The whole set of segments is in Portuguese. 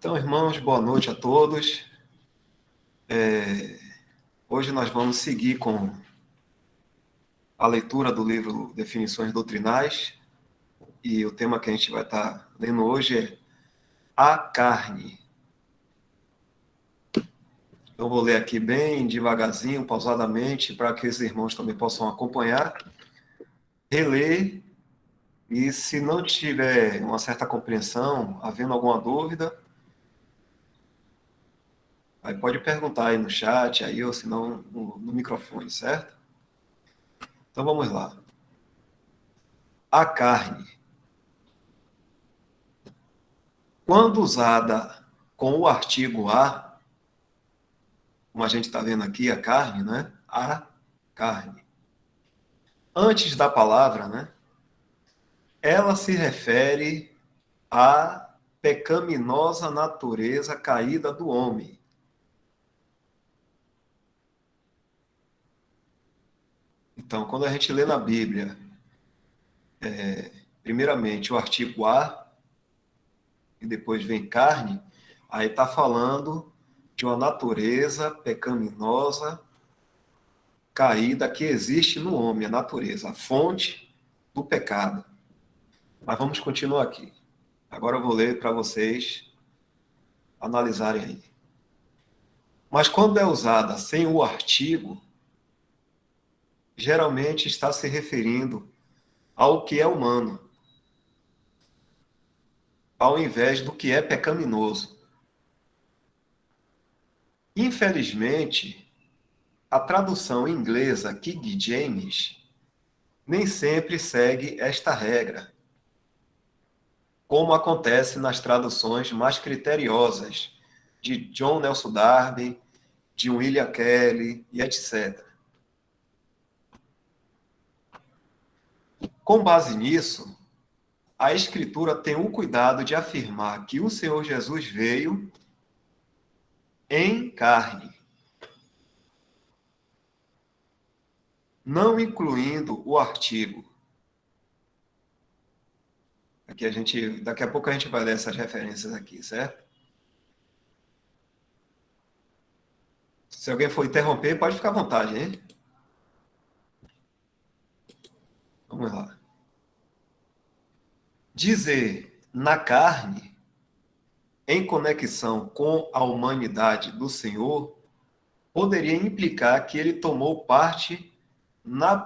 Então, irmãos, boa noite a todos. Hoje nós vamos seguir com a leitura do livro Definições Doutrinais, e o tema que a gente vai estar lendo hoje é a carne. Eu vou ler aqui bem devagarzinho, pausadamente, para que os irmãos também possam acompanhar, reler, e se não tiver uma certa compreensão, havendo alguma dúvida, aí pode perguntar aí no chat, aí, ou se não no microfone, certo? Então vamos lá. A carne. Quando usada com o artigo a, como a gente está vendo aqui, a carne, né? A carne. Antes da palavra, né? Ela se refere à pecaminosa natureza caída do homem. Então, quando a gente lê na Bíblia, primeiramente o artigo a, e depois vem carne, aí está falando de uma natureza pecaminosa caída que existe no homem, a natureza, a fonte do pecado. Mas vamos continuar aqui. Agora eu vou ler para vocês analisarem aí. Mas quando é usada sem o artigo, geralmente está se referindo ao que é humano, ao invés do que é pecaminoso. Infelizmente, a tradução inglesa King James nem sempre segue esta regra, como acontece nas traduções mais criteriosas de John Nelson Darby, de William Kelly e etc. Com base nisso, a Escritura tem o cuidado de afirmar que o Senhor Jesus veio em carne, não incluindo o artigo. Daqui a pouco a gente vai ler essas referências aqui, certo? Se alguém for interromper, pode ficar à vontade, hein? Vamos lá. Dizer na carne, em conexão com a humanidade do Senhor, poderia implicar que ele tomou parte na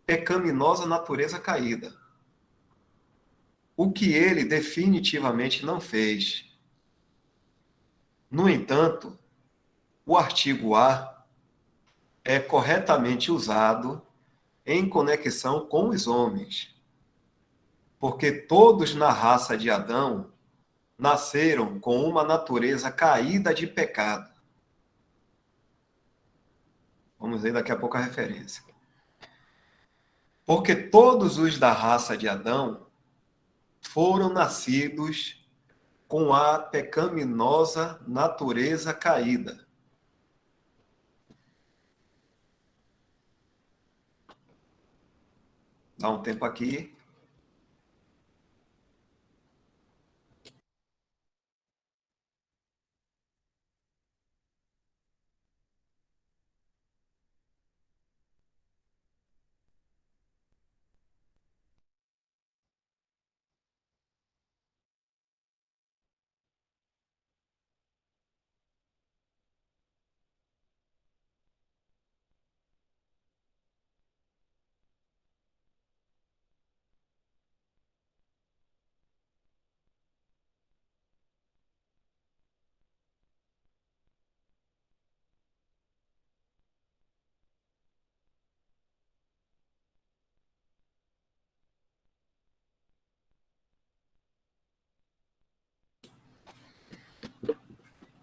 pecaminosa natureza caída, o que ele definitivamente não fez. No entanto, o artigo a é corretamente usado em conexão com os homens, porque todos na raça de Adão nasceram com uma natureza caída de pecado. Vamos ver daqui a pouco a referência. Porque todos os da raça de Adão foram nascidos com a pecaminosa natureza caída. Dá um tempo aqui.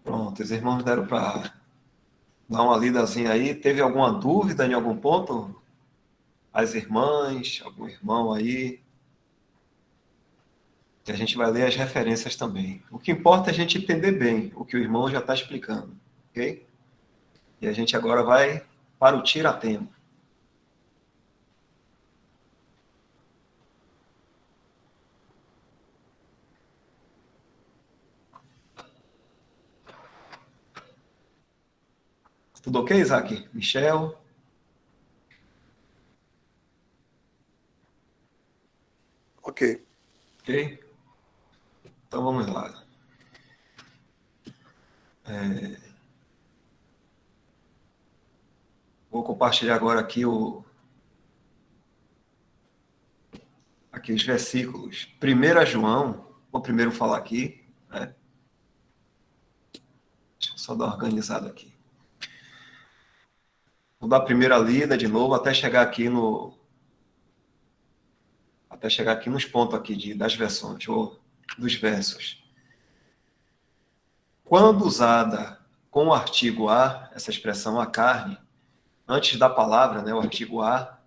Pronto, os irmãos deram para dar uma lidazinha aí. Teve alguma dúvida em algum ponto? As irmãs, algum irmão aí? Que a gente vai ler as referências também. O que importa é a gente entender bem o que o irmão já está explicando, ok? E a gente agora vai para o tira-tema. Tudo ok, Isaac? Michel? Ok. Ok? Então vamos lá. Vou compartilhar agora aqui os versículos. 1 João, vou primeiro falar aqui, né? Deixa eu só dar uma organizada aqui. Vou dar a primeira lida de novo até chegar aqui nos pontos aqui das versões, ou dos versos. Quando usada com o artigo a, essa expressão a carne, antes da palavra, né, o artigo a,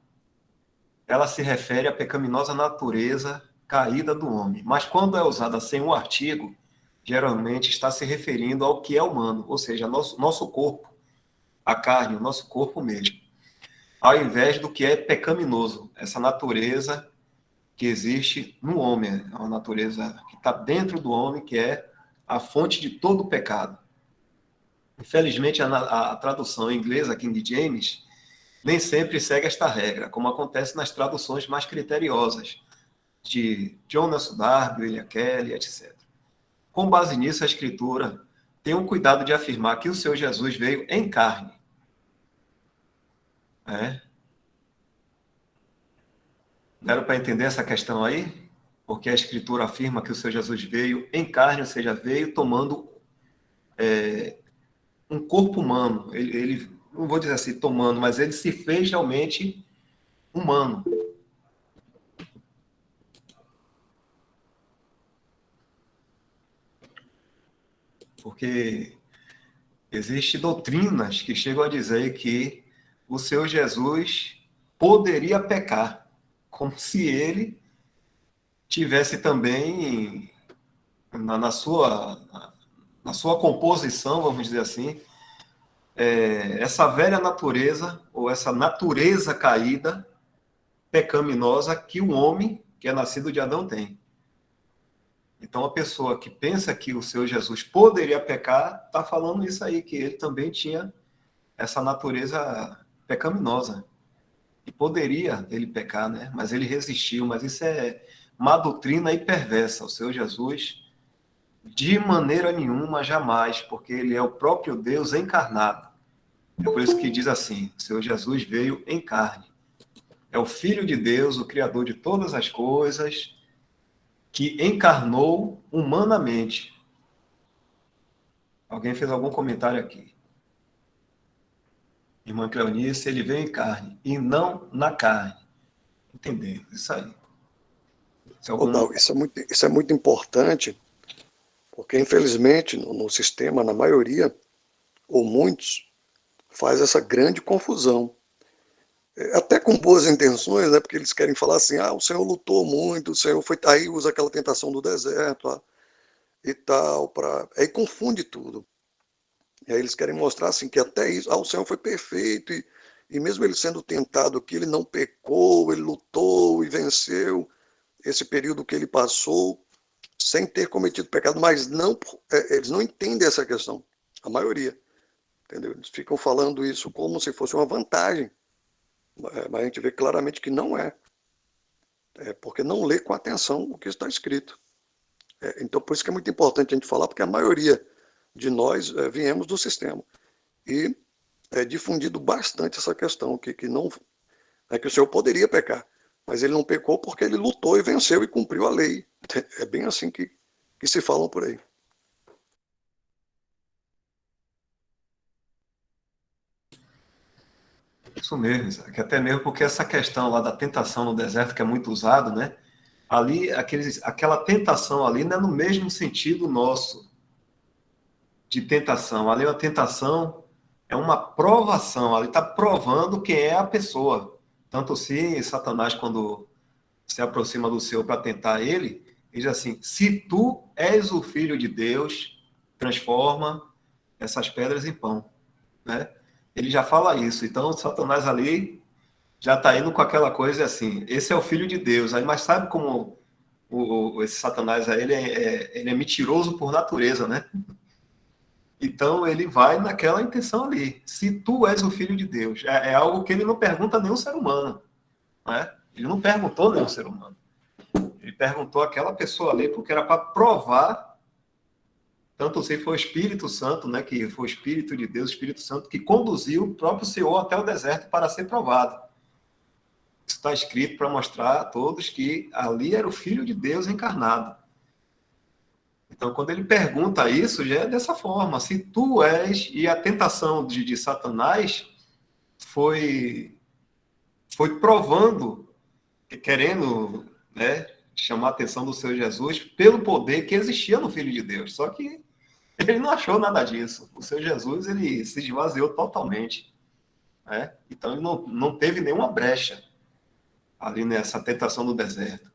ela se refere à pecaminosa natureza caída do homem. Mas quando é usada sem o artigo, geralmente está se referindo ao que é humano, ou seja, nosso corpo, a carne, o nosso corpo mesmo, ao invés do que é pecaminoso, essa natureza que existe no homem, é uma natureza que está dentro do homem, que é a fonte de todo o pecado. Infelizmente, a tradução inglesa, King James, nem sempre segue esta regra, como acontece nas traduções mais criteriosas, de Jonas Darby, William Kelly, etc. Com base nisso, a Escritura tem um cuidado de afirmar que o Senhor Jesus veio em carne. Né? Deram para entender essa questão aí? Porque a Escritura afirma que o Senhor Jesus veio em carne, ou seja, veio tomando um corpo humano. Ele, não vou dizer assim, tomando, mas ele se fez realmente humano. Porque existem doutrinas que chegam a dizer que o Senhor Jesus poderia pecar, como se ele tivesse também na sua composição, vamos dizer assim, essa velha natureza, ou essa natureza caída, pecaminosa, que o homem, que é nascido de Adão, tem. Então, a pessoa que pensa que o Senhor Jesus poderia pecar, está falando isso aí, que ele também tinha essa natureza pecaminosa. E poderia ele pecar, né? Mas ele resistiu. Mas isso é má doutrina e perversa. O Senhor Jesus, de maneira nenhuma, jamais, porque ele é o próprio Deus encarnado. É por isso que diz assim: o Senhor Jesus veio em carne. É o Filho de Deus, o Criador de todas as coisas, que encarnou humanamente. Alguém fez algum comentário aqui? Irmã Cleonice, ele veio em carne e não na carne. Entendemos, isso aí. Total, isso é muito importante, porque infelizmente no sistema, na maioria, ou muitos, faz essa grande confusão. Até com boas intenções, né? Porque eles querem falar assim, o Senhor lutou muito, o Senhor foi, aí usa aquela tentação do deserto, e tal, aí confunde tudo. E aí eles querem mostrar assim que até isso, o Senhor foi perfeito, e mesmo ele sendo tentado aqui, ele não pecou, ele lutou e venceu esse período que ele passou sem ter cometido pecado, mas não, eles não entendem essa questão, a maioria, entendeu? Eles ficam falando isso como se fosse uma vantagem, mas a gente vê claramente que não é, porque não lê com atenção o que está escrito. Então, por isso que é muito importante a gente falar, porque a maioria de nós viemos do sistema. E é difundido bastante essa questão, que não é que o Senhor poderia pecar, mas ele não pecou porque ele lutou e venceu e cumpriu a lei. É bem assim que se falam por aí. Isso mesmo, Isaac. Até mesmo porque essa questão lá da tentação no deserto, que é muito usado, né? Ali, aquela tentação ali não é no mesmo sentido nosso de tentação. Ali a tentação é uma provação, ali está provando quem é a pessoa. Tanto se Satanás, quando se aproxima do Senhor para tentar ele, ele diz assim: se tu és o filho de Deus, transforma essas pedras em pão. Né? Ele já fala isso. Então, Satanás ali já está indo com aquela coisa assim: esse é o filho de Deus. Aí, mas sabe como esse Satanás aí, ele é mentiroso por natureza, né? Então, ele vai naquela intenção ali. Se tu és o filho de Deus, é algo que ele não pergunta a nenhum ser humano. Não é? Ele não perguntou a nenhum ser humano. Ele perguntou àquela pessoa ali, porque era para provar, tanto se foi o Espírito Santo, né, que foi o Espírito de Deus, o Espírito Santo, que conduziu o próprio Senhor até o deserto para ser provado. Isso está escrito para mostrar a todos que ali era o Filho de Deus encarnado. Então, quando ele pergunta isso, já é dessa forma. Se tu és, e a tentação de Satanás foi provando, querendo, né, chamar a atenção do Senhor Jesus pelo poder que existia no Filho de Deus. Só que ele não achou nada disso. O Senhor Jesus, ele se esvaziou totalmente. Né? Então, ele não teve nenhuma brecha ali nessa tentação do deserto.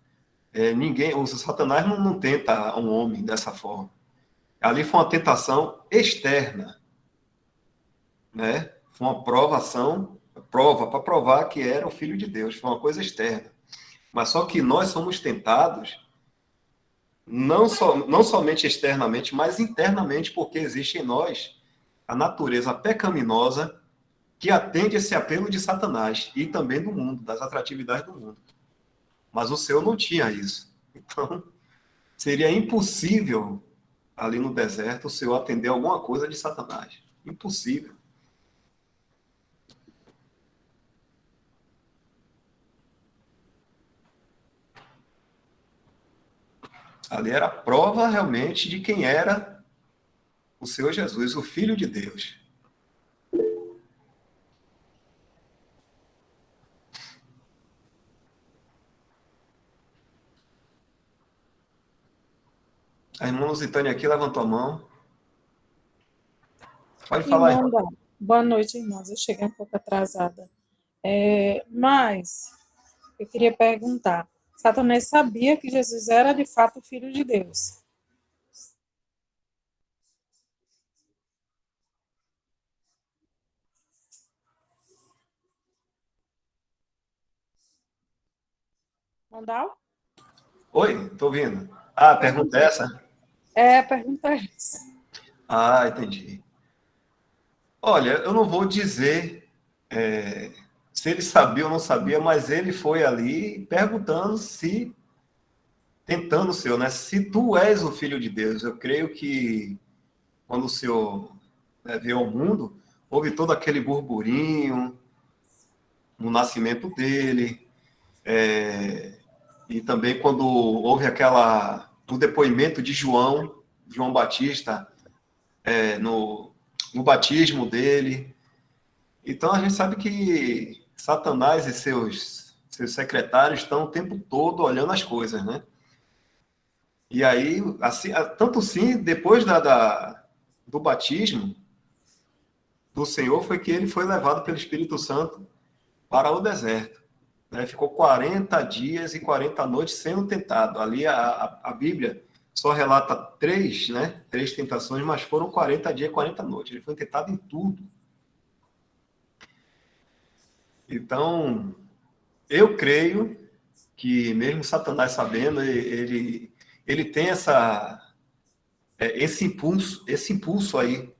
O Satanás não tenta um homem dessa forma. Ali foi uma tentação externa, né? Foi uma prova para provar que era o Filho de Deus, foi uma coisa externa. Mas só que nós somos tentados não somente externamente, mas internamente, porque existe em nós a natureza pecaminosa que atende esse apelo de Satanás e também do mundo, das atratividades do mundo. Mas o Senhor não tinha isso. Então, seria impossível ali no deserto o Senhor atender alguma coisa de Satanás. Impossível. Ali era a prova realmente de quem era o Senhor Jesus, o Filho de Deus. A irmã Lusitânia aqui levantou a mão. Pode falar, irmã. Irmã, boa noite, irmãos. Eu cheguei um pouco atrasada. Mas eu queria perguntar: Satanás sabia que Jesus era de fato o Filho de Deus? Mandal? Oi, estou ouvindo. Ah, a pergunta é essa? A pergunta é essa. Ah, entendi. Olha, eu não vou dizer se ele sabia ou não sabia, mas ele foi ali perguntando se, tentando o Senhor, né? Se tu és o Filho de Deus. Eu creio que quando o Senhor, né, veio ao mundo, houve todo aquele burburinho no nascimento dele, e também quando houve o depoimento de João Batista, no batismo dele. Então a gente sabe que Satanás e seus secretários estão o tempo todo olhando as coisas, né? E aí, assim, tanto sim, depois do batismo do Senhor, foi que ele foi levado pelo Espírito Santo para o deserto. Né? Ficou 40 dias e 40 noites sendo tentado. Ali a Bíblia só relata três, né? Três tentações, mas foram 40 dias e 40 noites. Ele foi tentado em tudo. Então, eu creio que mesmo Satanás sabendo, ele tem esse impulso aí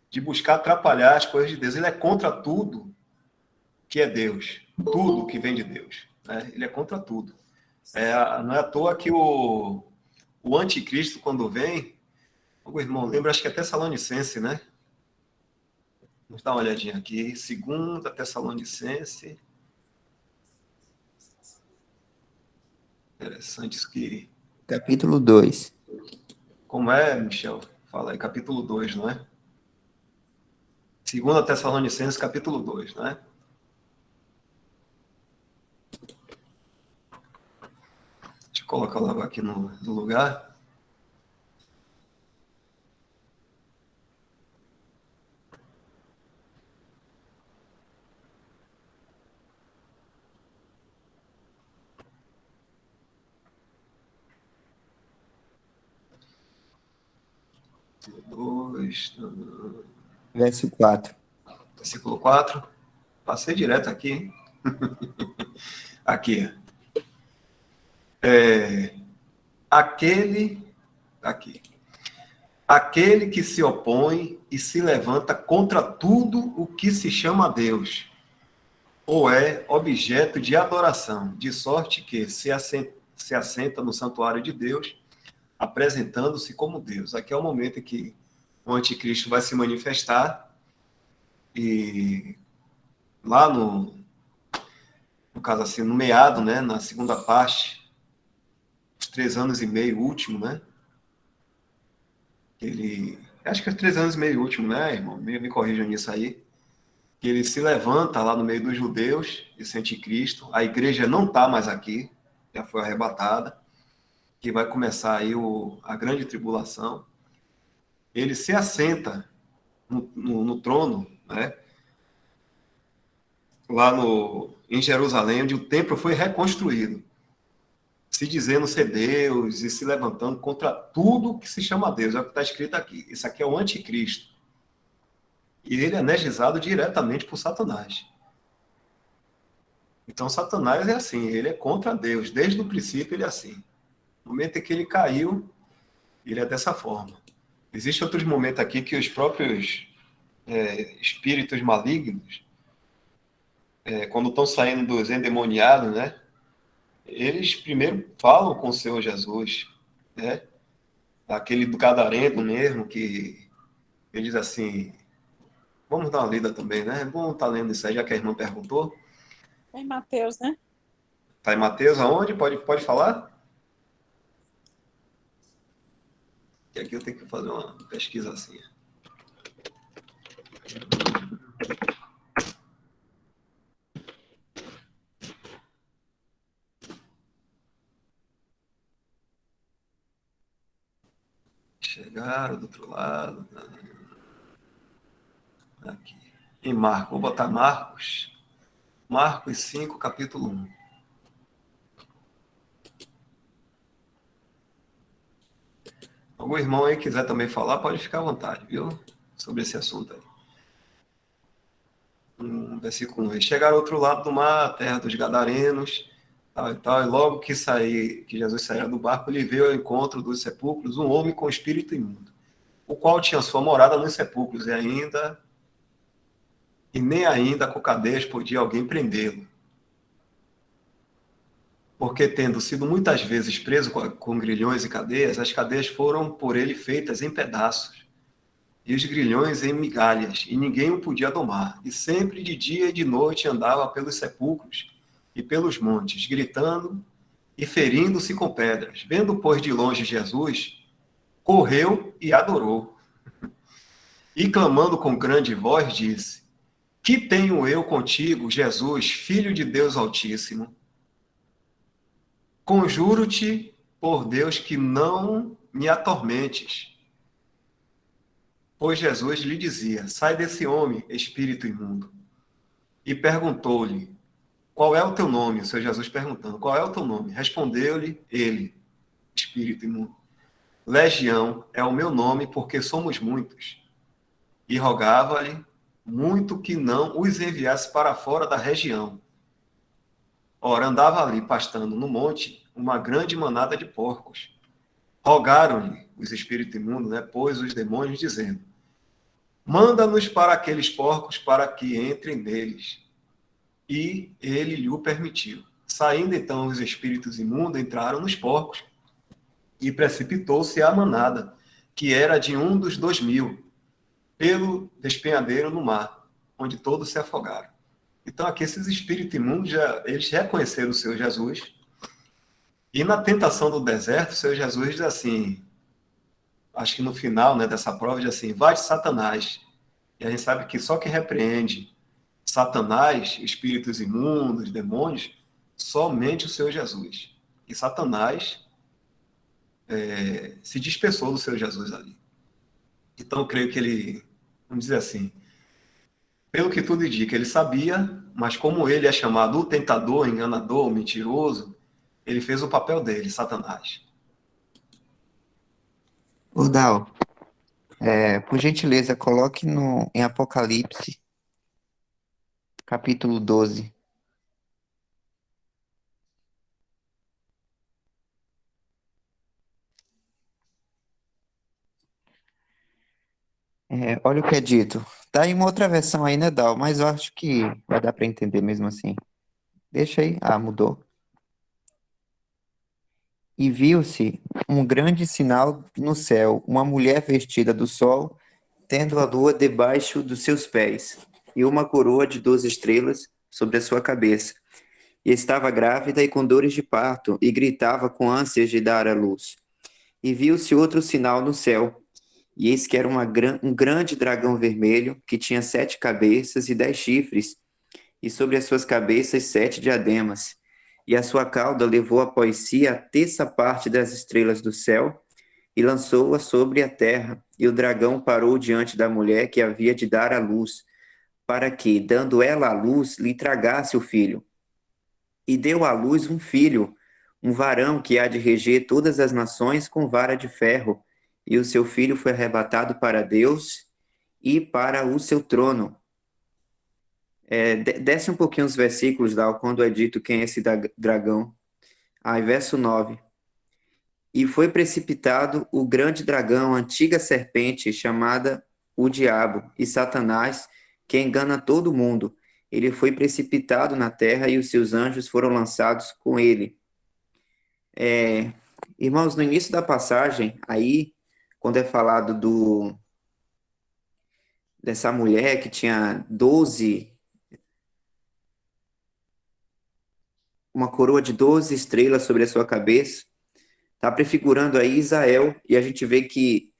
de buscar atrapalhar as coisas de Deus. Ele é contra tudo que é Deus, tudo que vem de Deus. Né? Ele é contra tudo. Não é à toa que o anticristo, quando vem, o irmão, lembra, acho que é Tessalonicense, né? Vamos dar uma olhadinha aqui. 2 Tessalonicense. Interessante isso que... Capítulo 2. Como é, Michel? Fala aí, capítulo 2, não é? 2 Tessalonicenses, capítulo 2, né? Deixa eu colocar logo aqui no lugar. Verso 4. Versículo 4. Passei direto aqui, hein? Aqui. Aquele. Aqui. aquele que se opõe e se levanta contra tudo o que se chama Deus, ou é objeto de adoração, de sorte que se assenta no santuário de Deus, apresentando-se como Deus. Aqui é o momento em que o anticristo vai se manifestar e lá no caso assim, no meado, né, na segunda parte, os 3 anos e meio último, né, ele, acho que é os 3 anos e meio último, né, irmão, me corrijam nisso aí, que ele se levanta lá no meio dos judeus, esse anticristo, a igreja não está mais aqui, já foi arrebatada, que vai começar aí a grande tribulação. Ele se assenta no trono, né, lá em Jerusalém, onde o templo foi reconstruído, se dizendo ser Deus e se levantando contra tudo que se chama Deus. É o que está escrito aqui. Isso aqui é o anticristo. E ele é energizado diretamente por Satanás. Então, Satanás é assim, ele é contra Deus. Desde o princípio, ele é assim. No momento em que ele caiu, ele é dessa forma. Existem outros momentos aqui que os próprios espíritos malignos, quando estão saindo dos endemoniados, né, eles primeiro falam com o Senhor Jesus, né? Aquele do Gadareno mesmo, que ele diz assim, vamos dar uma lida também, né? Vamos estar lendo isso aí, já que a irmã perguntou. Em Mateus, né? Está em Mateus, aonde? Pode falar? Que aqui eu tenho que fazer uma pesquisa assim. Chegaram do outro lado. Aqui. Em Marcos, vou botar Marcos. Marcos 5, capítulo 1. Algum irmão aí quiser também falar, pode ficar à vontade, viu? Sobre esse assunto aí. Versículo 1. E chegaram ao outro lado do mar, a terra dos Gadarenos, tal e tal, e logo que Jesus saía do barco, ele veio ao encontro dos sepulcros um homem com espírito imundo, o qual tinha sua morada nos sepulcros, e nem ainda com cadeias podia alguém prendê-lo. Porque, tendo sido muitas vezes preso com grilhões e cadeias, as cadeias foram por ele feitas em pedaços, e os grilhões em migalhas, e ninguém o podia domar. E sempre de dia e de noite andava pelos sepulcros e pelos montes, gritando e ferindo-se com pedras. Vendo, pois, de longe Jesus, correu e adorou. E clamando com grande voz, disse: Que tenho eu contigo, Jesus, Filho de Deus Altíssimo? Conjuro-te por Deus que não me atormentes. Pois Jesus lhe dizia: Sai desse homem, espírito imundo. E perguntou-lhe: Qual é o teu nome? O Senhor Jesus perguntando: Qual é o teu nome? Respondeu-lhe ele, espírito imundo: Legião é o meu nome, porque somos muitos. E rogava-lhe muito que não os enviasse para fora da região. Ora, andava ali pastando no monte uma grande manada de porcos. Rogaram-lhe os espíritos imundos, né, pois os demônios, dizendo: Manda-nos para aqueles porcos para que entrem neles. E ele lhe o permitiu. Saindo então os espíritos imundos, entraram nos porcos, e precipitou-se a manada, que era de um dos 2000, pelo despenhadeiro no mar, onde todos se afogaram. Então aqui esses espíritos imundos, eles reconheceram o Senhor Jesus, e na tentação do deserto, o Senhor Jesus diz assim, acho que no final, né, dessa prova, diz assim: vai de Satanás. E a gente sabe que só quem repreende Satanás, espíritos imundos, demônios, somente o Senhor Jesus. E Satanás se dispersou do Senhor Jesus ali. Então eu creio que ele, vamos dizer assim, pelo que tudo indica, ele sabia, mas como ele é chamado o tentador, enganador, mentiroso, ele fez o papel dele, Satanás. Ô, Dal, por gentileza, coloque em Apocalipse, capítulo 12. Olha o que é dito. Tá em uma outra versão aí, né, Dal? Mas eu acho que vai dar para entender mesmo assim. Deixa aí. Ah, mudou. E viu-se um grande sinal no céu, uma mulher vestida do sol, tendo a lua debaixo dos seus pés, e uma coroa de 12 estrelas sobre a sua cabeça. E estava grávida e com dores de parto, e gritava com ânsias de dar à luz. E viu-se outro sinal no céu, e eis que era um grande dragão vermelho, que tinha 7 cabeças e 10 chifres, e sobre as suas cabeças 7 diademas. E a sua cauda levou após si a terça parte das estrelas do céu, e lançou-a sobre a terra. E o dragão parou diante da mulher que havia de dar à luz, para que, dando ela à luz, lhe tragasse o filho. E deu à luz um filho, um varão que há de reger todas as nações com vara de ferro. E o seu filho foi arrebatado para Deus e para o seu trono. Desce um pouquinho os versículos, Dal, quando é dito quem é esse dragão. Verso 9. E foi precipitado o grande dragão, a antiga serpente, chamada o Diabo, e Satanás, que engana todo mundo. Ele foi precipitado na terra e os seus anjos foram lançados com ele. Irmãos, no início da passagem, aí, quando é falado dessa mulher que tinha 12, uma coroa de 12 estrelas sobre a sua cabeça, está prefigurando aí Israel, e a gente vê que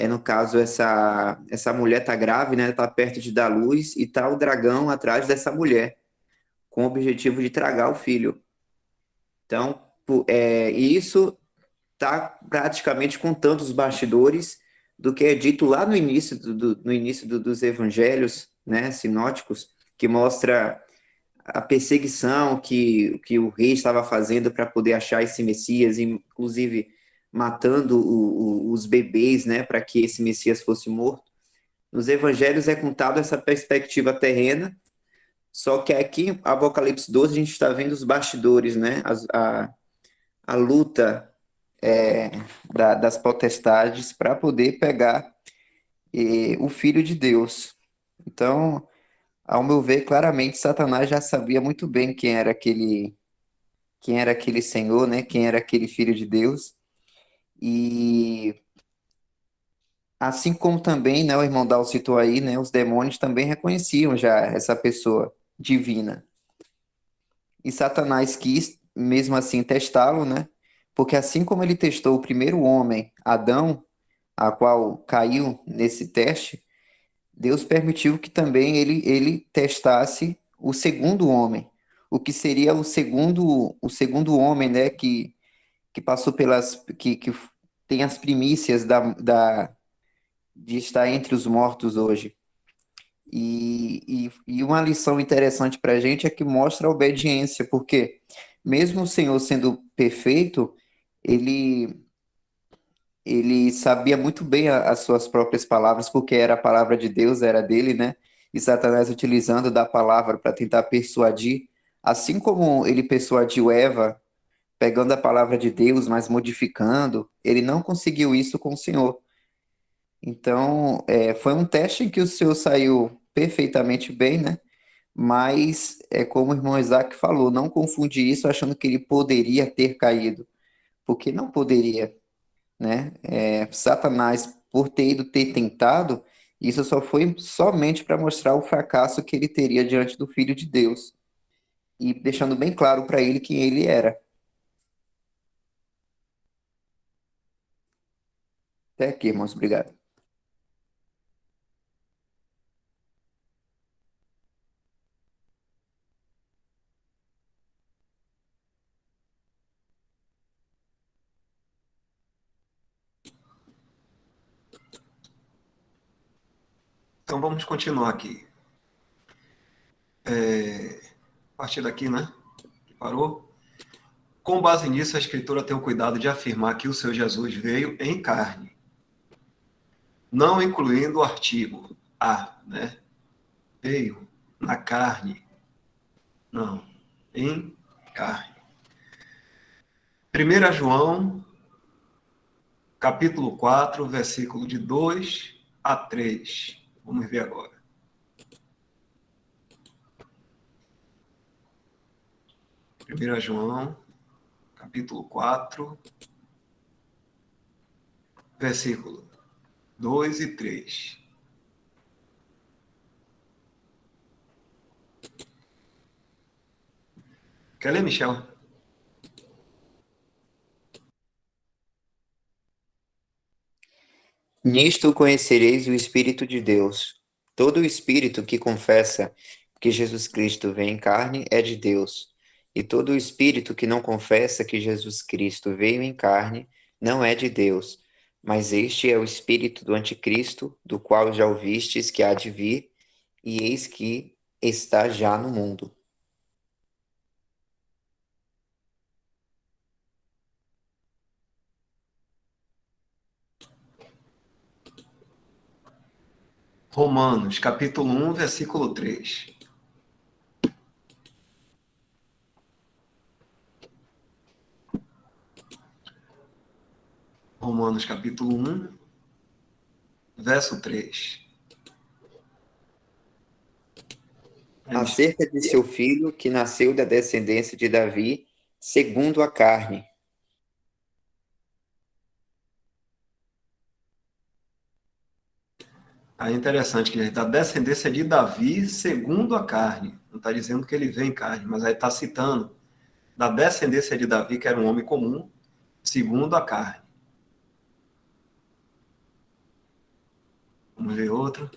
no caso, essa mulher está grávida, né? Está perto de dar luz e está o dragão atrás dessa mulher, com o objetivo de tragar o filho. Então, e isso está praticamente contando os bastidores do que é dito lá no início, no início dos evangelhos, né, sinóticos, que mostra a perseguição que o rei estava fazendo para poder achar esse Messias, inclusive matando os bebês, né, para que esse Messias fosse morto. Nos evangelhos é contado essa perspectiva terrena, só que aqui, em Apocalipse 12, a gente está vendo os bastidores, né, a luta das potestades para poder pegar o Filho de Deus. Então, ao meu ver, claramente, Satanás já sabia muito bem quem era aquele Senhor, né? Quem era aquele Filho de Deus. E assim como também, né, o irmão Dal citou aí, né, os demônios também reconheciam já essa pessoa divina. E Satanás quis, mesmo assim, testá-lo, né? Porque assim como ele testou o primeiro homem, Adão, a qual caiu nesse teste, Deus permitiu que também ele testasse o segundo homem, o que seria o segundo homem, né, que passou que tem as primícias de estar entre os mortos hoje. E uma lição interessante para a gente é que mostra a obediência, porque mesmo o Senhor sendo perfeito, ele, ele sabia muito bem as suas próprias palavras, porque era a palavra de Deus, era dele, né? E Satanás utilizando da palavra para tentar persuadir, assim como ele persuadiu Eva, pegando a palavra de Deus, mas modificando, ele não conseguiu isso com o Senhor. Então, foi um teste em que o Senhor saiu perfeitamente bem, né? Mas, como o irmão Isaac falou, não confunde isso achando que ele poderia ter caído, porque não poderia, né? Satanás, por ter ido ter tentado, isso só foi somente para mostrar o fracasso que ele teria diante do Filho de Deus, e deixando bem claro para ele quem ele era. Até aqui, irmãos, obrigado. Então vamos continuar aqui. A partir daqui, né? Parou? Com base nisso, a Escritura tem o cuidado de afirmar que o seu Jesus veio em carne, não incluindo o artigo a, né? Veio na carne. Não, em carne. 1 João, capítulo 4, versículo de 2 a 3. Vamos ver agora. Primeira João, capítulo 4, versículo 2 e 3. Quer ler, Michel? Nisto conhecereis o Espírito de Deus. Todo o espírito que confessa que Jesus Cristo vem em carne é de Deus. E todo o espírito que não confessa que Jesus Cristo veio em carne não é de Deus. Mas este é o espírito do anticristo, do qual já ouvistes que há de vir, e eis que está já no mundo. Romanos, capítulo 1, versículo 3. Romanos, capítulo 1, verso 3. Acerca de seu filho, que nasceu da descendência de Davi, segundo a carne. Aí é interessante que da descendência de Davi, segundo a carne. Não está dizendo que ele vem em carne, mas aí está citando da descendência de Davi, que era um homem comum, segundo a carne. Vamos ver outro.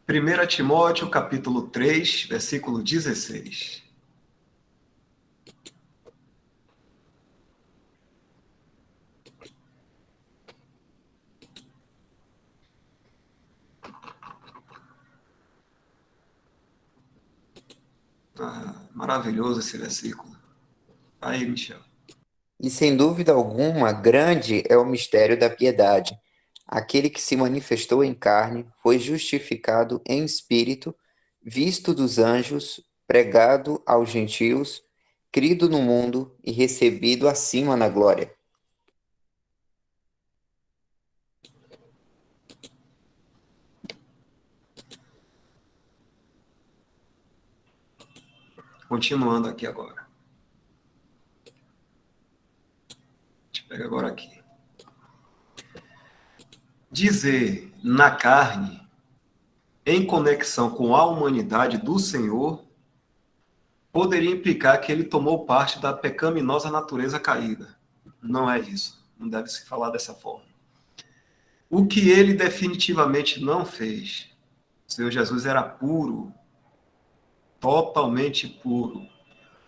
Primeira Timóteo, capítulo 3, versículo 16. Maravilhoso esse versículo. Aí, Michel. E sem dúvida alguma, grande é o mistério da piedade. Aquele que se manifestou em carne foi justificado em espírito, visto dos anjos, pregado aos gentios, crido no mundo e recebido acima na glória. Continuando aqui agora. A gente pega agora aqui. Dizer na carne, em conexão com a humanidade do Senhor, poderia implicar que ele tomou parte da pecaminosa natureza caída. Não é isso. Não deve se falar dessa forma. O que ele definitivamente não fez. O Senhor Jesus era puro, totalmente puro.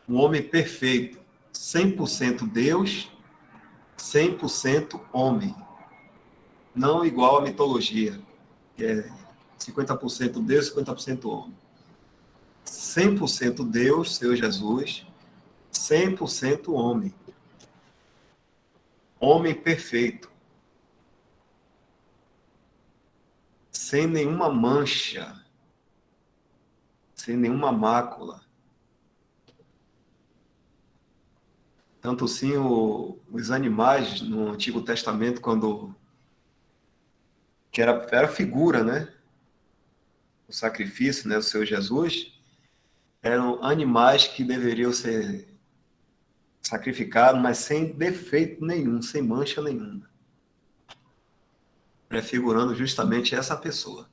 Um homem perfeito. 100% Deus, 100% homem. Não igual à mitologia, que é 50% Deus, 50% homem. 100% Deus, Senhor Jesus, 100% homem. Homem perfeito. Sem nenhuma mancha, sem nenhuma mácula. Tanto sim os animais no Antigo Testamento, quando que era figura, né? O sacrifício, né? O Senhor Jesus, eram animais que deveriam ser sacrificados, mas sem defeito nenhum, sem mancha nenhuma, prefigurando justamente essa pessoa.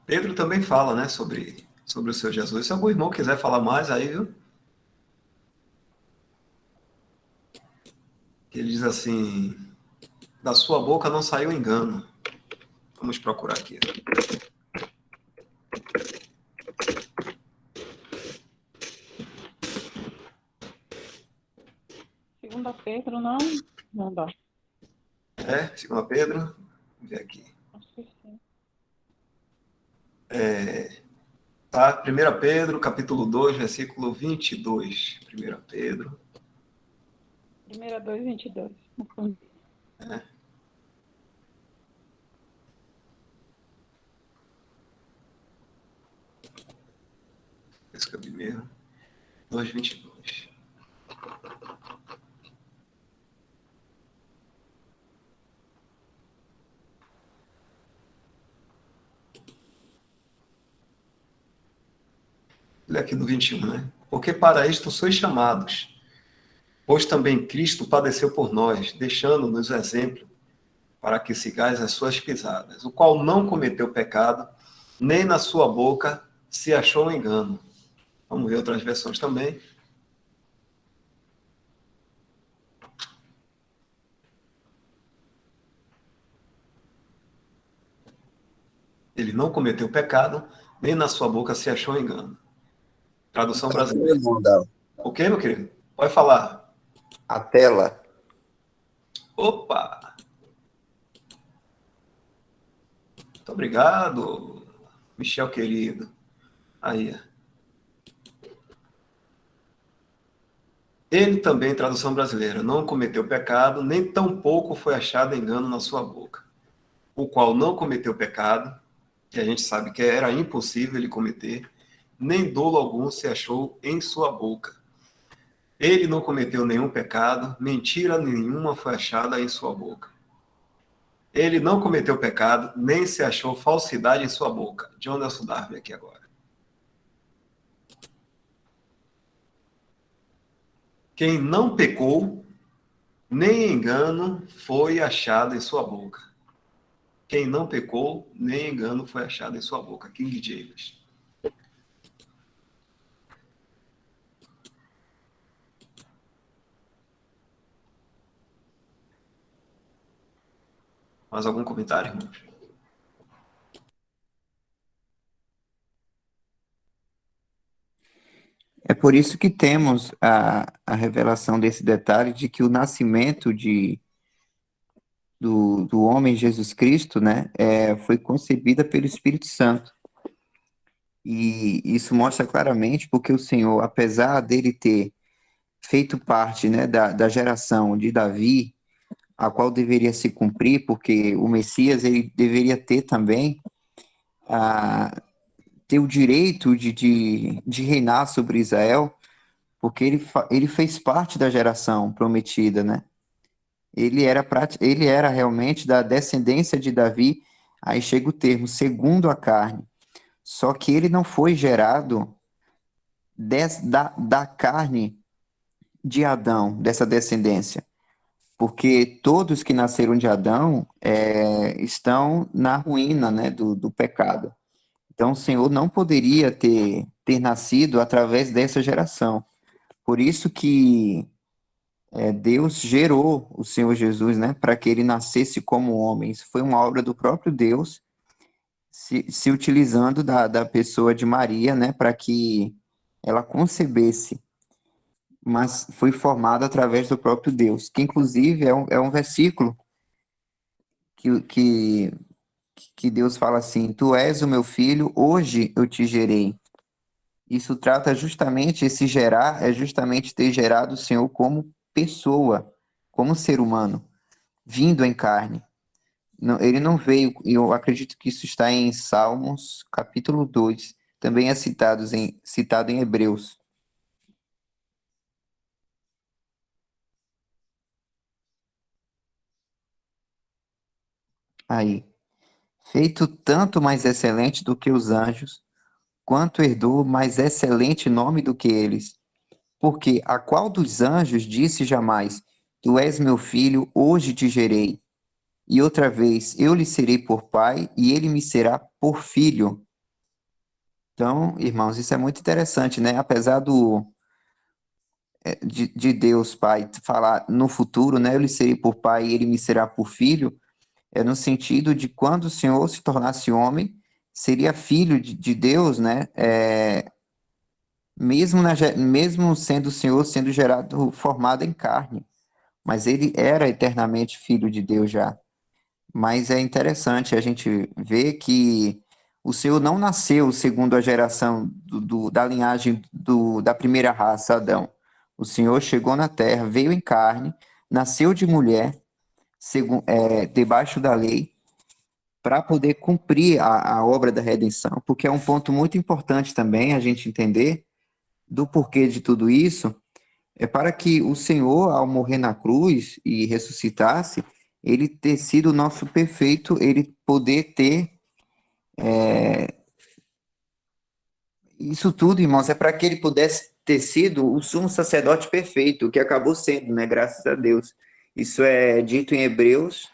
Pedro também fala, né, sobre o Senhor Jesus. Se algum irmão quiser falar mais aí, viu? Ele diz assim: da sua boca não saiu engano. Vamos procurar aqui. Segunda Pedro, não? Não dá. É, 2 Pedro. Vamos ver aqui. Acho que sim. Tá? 1 Pedro, capítulo 2, versículo 22. 1 Pedro. 1:2:22. Confundi. É. isso que eu vi mesmo. 2:22. Olha aqui no 21, né? Porque para isto sois chamados, pois também Cristo padeceu por nós, deixando-nos o exemplo para que sigais as suas pisadas, o qual não cometeu pecado, nem na sua boca se achou engano. Vamos ver outras versões também. Ele não cometeu pecado, nem na sua boca se achou engano. Tradução brasileira. O que, meu querido? Pode falar. A tela. Opa! Muito obrigado, Michel querido. Aí. Ele também, tradução brasileira, não cometeu pecado, nem tampouco foi achado engano na sua boca. O qual não cometeu pecado, que a gente sabe que era impossível ele cometer, nem dolo algum se achou em sua boca. Ele não cometeu nenhum pecado, mentira nenhuma foi achada em sua boca. Ele não cometeu pecado, nem se achou falsidade em sua boca. John Nelson Darby aqui agora. Quem não pecou, nem engano foi achado em sua boca. Quem não pecou, nem engano foi achado em sua boca. King James. Mais algum comentário, irmãos? É por isso que temos a revelação desse detalhe de que o nascimento do homem Jesus Cristo, né, foi concebida pelo Espírito Santo. E isso mostra claramente porque o Senhor, apesar dele ter feito parte, né, da geração de Davi, a qual deveria se cumprir, porque o Messias ele deveria ter também ter o direito de reinar sobre Israel, porque ele fez parte da geração prometida, né? Ele era realmente da descendência de Davi, aí chega o termo, segundo a carne. Só que ele não foi gerado da carne de Adão, dessa descendência. Porque todos que nasceram de Adão estão na ruína, né, do pecado. Então o Senhor não poderia ter nascido através dessa geração. Por isso que Deus gerou o Senhor Jesus, né, para que ele nascesse como homem. Isso foi uma obra do próprio Deus, se utilizando da pessoa de Maria, né, para que ela concebesse, mas foi formado através do próprio Deus, que inclusive é um versículo que, que, que Deus fala assim: Tu és o meu filho, hoje eu te gerei. Isso trata justamente, esse gerar, é justamente ter gerado o Senhor como pessoa, como ser humano, vindo em carne. Não, ele não veio, e eu acredito que isso está em Salmos, capítulo 2, também é citado em Hebreus. Aí, feito tanto mais excelente do que os anjos, quanto herdou mais excelente nome do que eles. Porque a qual dos anjos disse jamais: Tu és meu filho, hoje te gerei. E outra vez, eu lhe serei por pai, e ele me será por filho. Então, irmãos, isso é muito interessante, né? Apesar de Deus Pai falar no futuro, né? Eu lhe serei por pai e ele me será por filho, é no sentido de quando o Senhor se tornasse homem, seria filho de Deus, né? Mesmo sendo o Senhor sendo gerado, formado em carne, mas ele era eternamente filho de Deus já. Mas é interessante a gente ver que o Senhor não nasceu segundo a geração da linhagem da primeira raça, Adão. O Senhor chegou na terra, veio em carne, nasceu de mulher, debaixo da lei, para poder cumprir a obra da redenção, porque é um ponto muito importante também a gente entender do porquê de tudo isso é para que o Senhor, ao morrer na cruz e ressuscitasse, ele ter sido o nosso perfeito, ele poder ter isso tudo, irmãos, é para que ele pudesse ter sido o sumo sacerdote perfeito, o que acabou sendo, né? Graças a Deus. Isso é dito em Hebreus,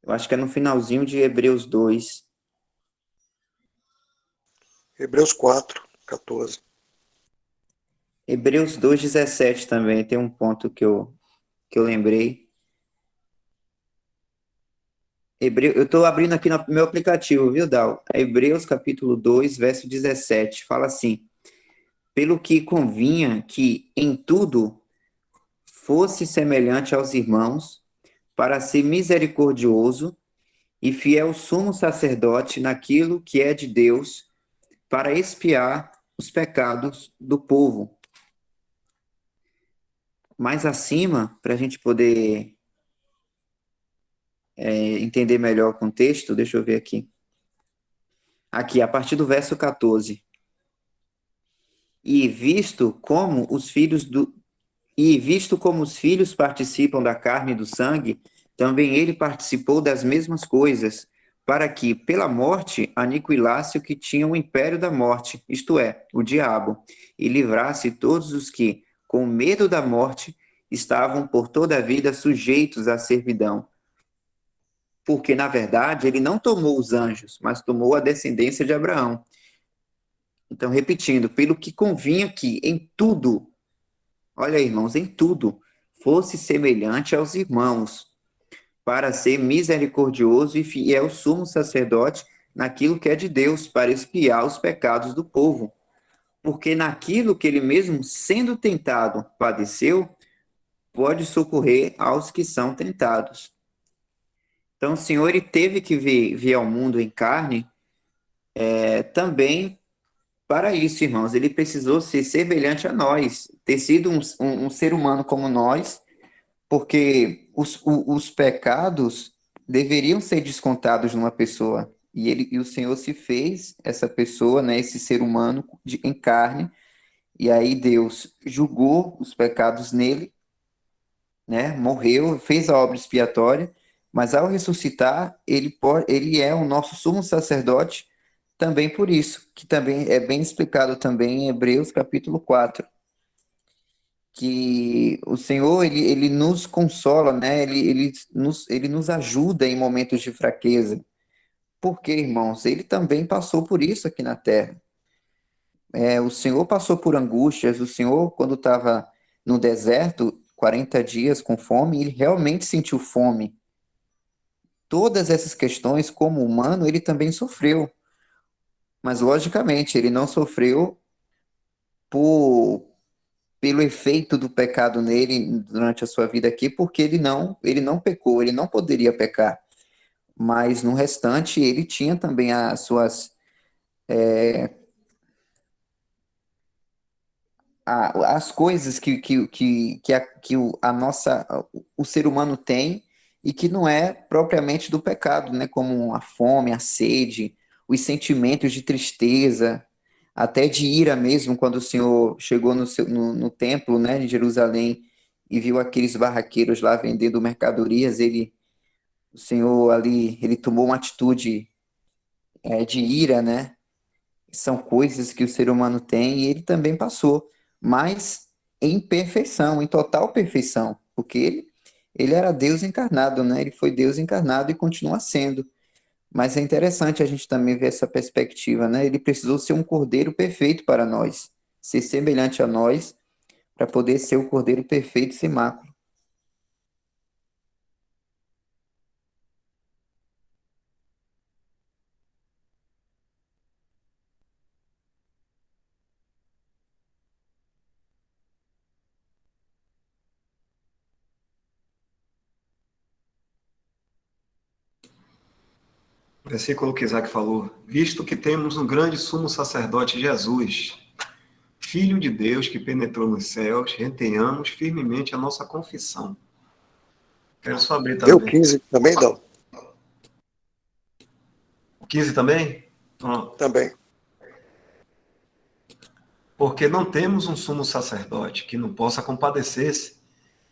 eu acho que é no finalzinho de Hebreus 2. Hebreus 4:14. Hebreus 2:17 também, tem um ponto que eu lembrei. Eu estou abrindo aqui no meu aplicativo, viu, Dal? Hebreus capítulo 2, verso 17, fala assim: pelo que convinha que em tudo fosse semelhante aos irmãos, para ser misericordioso e fiel sumo sacerdote naquilo que é de Deus, para expiar os pecados do povo. Mais acima, para a gente poder entender melhor o contexto, deixa eu ver aqui. Aqui, a partir do verso 14. E visto como os filhos participam da carne e do sangue, também ele participou das mesmas coisas, para que, pela morte, aniquilasse o que tinha o império da morte, isto é, o diabo, e livrasse todos os que, com medo da morte, estavam por toda a vida sujeitos à servidão. Porque, na verdade, ele não tomou os anjos, mas tomou a descendência de Abraão. Então, repetindo, pelo que convinha que em tudo, olha aí, irmãos, em tudo, fosse semelhante aos irmãos, para ser misericordioso e fiel sumo sacerdote naquilo que é de Deus, para expiar os pecados do povo. Porque naquilo que ele mesmo, sendo tentado, padeceu, pode socorrer aos que são tentados. Então, o Senhor ele teve que vir ao mundo em carne também para isso, irmãos. Ele precisou ser semelhante a nós, ter sido um ser humano como nós, porque os pecados deveriam ser descontados numa pessoa. E o Senhor se fez essa pessoa, né, esse ser humano em carne, e aí Deus julgou os pecados nele, né, morreu, fez a obra expiatória, mas ao ressuscitar, ele é o nosso sumo sacerdote também por isso, que também é bem explicado também em Hebreus capítulo 4, que o Senhor, ele nos consola, né? Ele nos ajuda em momentos de fraqueza. Por quê, irmãos? Ele também passou por isso aqui na Terra. O Senhor passou por angústias, o Senhor, quando estava no deserto, 40 dias com fome, ele realmente sentiu fome. Todas essas questões, como humano, ele também sofreu. Mas, logicamente, ele não sofreu por pelo efeito do pecado nele durante a sua vida aqui, porque ele não pecou, ele não poderia pecar. Mas no restante, ele tinha também as suas as coisas o ser humano tem e que não é propriamente do pecado, né? Como a fome, a sede, os sentimentos de tristeza, até de ira mesmo, quando o Senhor chegou no templo, né, de Jerusalém e viu aqueles barraqueiros lá vendendo mercadorias, o Senhor ali, ele tomou uma atitude de ira, né? São coisas que o ser humano tem e ele também passou, mas em perfeição, em total perfeição, porque ele era Deus encarnado, né? Ele foi Deus encarnado e continua sendo. Mas é interessante a gente também ver essa perspectiva, né? Ele precisou ser um cordeiro perfeito para nós, ser semelhante a nós, para poder ser o cordeiro perfeito sem mácula. O versículo que Isaac falou: visto que temos um grande sumo sacerdote, Jesus, Filho de Deus que penetrou nos céus, retenhamos firmemente a nossa confissão. Quero saber Deu também. 15 também, Dal? 15 também? Pronto. Também. Porque não temos um sumo sacerdote que não possa compadecer-se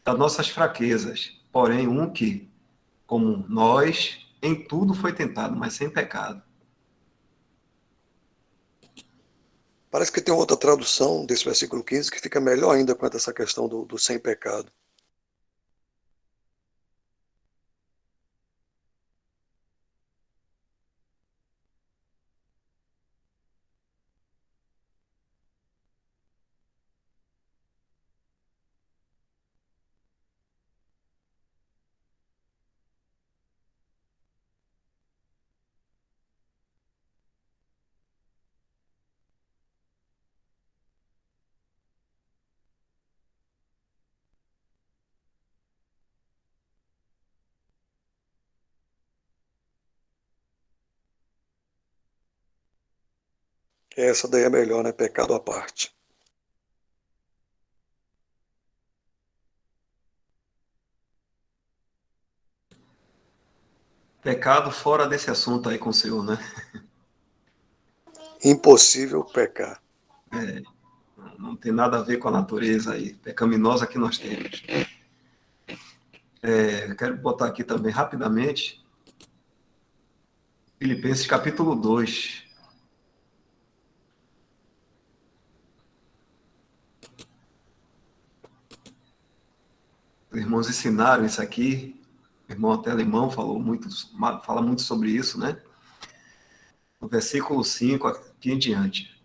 das nossas fraquezas, porém um que, como nós, em tudo foi tentado, mas sem pecado. Parece que tem outra tradução desse versículo 15 que fica melhor ainda quanto a essa questão do sem pecado. Essa daí é melhor, né? Pecado à parte. Pecado fora desse assunto aí com o Senhor, né? Impossível pecar. É, não tem nada a ver com a natureza aí, pecaminosa que nós temos. Eu quero botar aqui também rapidamente Filipenses capítulo 2. Os irmãos ensinaram isso aqui. O irmão até alemão fala muito sobre isso, né? No versículo 5 aqui em diante.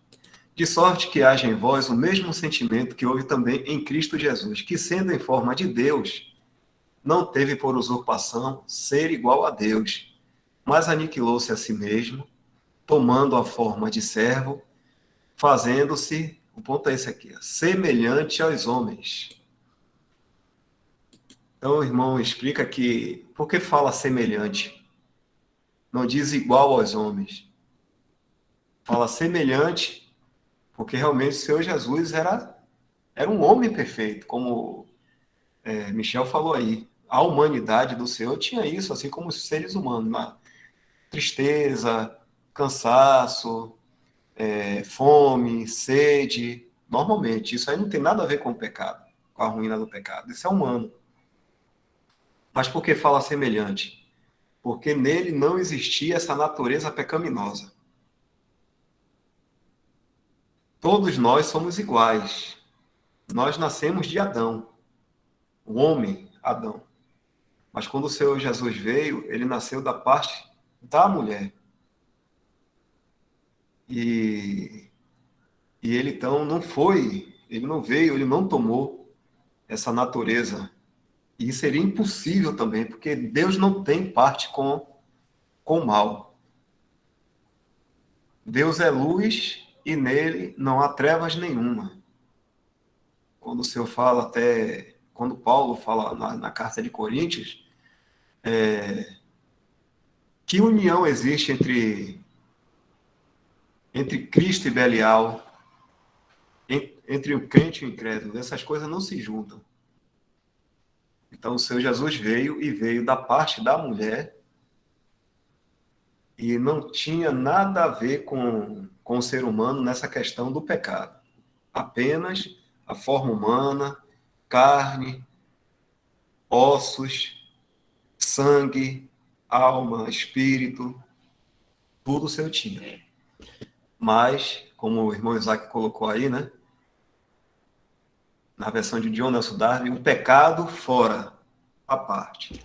De sorte que haja em vós o mesmo sentimento que houve também em Cristo Jesus, que sendo em forma de Deus, não teve por usurpação ser igual a Deus, mas aniquilou-se a si mesmo, tomando a forma de servo, fazendo-se, o ponto é esse aqui, semelhante aos homens. Então o irmão explica que, por que fala semelhante? Não diz igual aos homens. Fala semelhante, porque realmente o Senhor Jesus era um homem perfeito, como Michel falou aí. A humanidade do Senhor tinha isso, assim como os seres humanos, uma tristeza, cansaço, fome, sede, normalmente. Isso aí não tem nada a ver com o pecado, com a ruína do pecado. Isso é humano. Mas por que fala semelhante? Porque nele não existia essa natureza pecaminosa. Todos nós somos iguais. Nós nascemos de Adão, o homem Adão. Mas quando o Senhor Jesus veio, ele nasceu da parte da mulher. E, e ele então não foi, ele não veio, ele não tomou essa natureza. E seria impossível também, porque Deus não tem parte com o mal. Deus é luz e nele não há trevas nenhuma. Quando o Senhor fala até, quando Paulo fala na carta de Coríntios, que união existe entre Cristo e Belial, entre o crente e o incrédulo? Essas coisas não se juntam. Então o Senhor Jesus veio e veio da parte da mulher e não tinha nada a ver com o ser humano nessa questão do pecado. Apenas a forma humana, carne, ossos, sangue, alma, espírito, tudo o Senhor tinha. Mas, como o irmão Isaac colocou aí, né? Na versão de John Nelson Darby, o pecado fora a parte.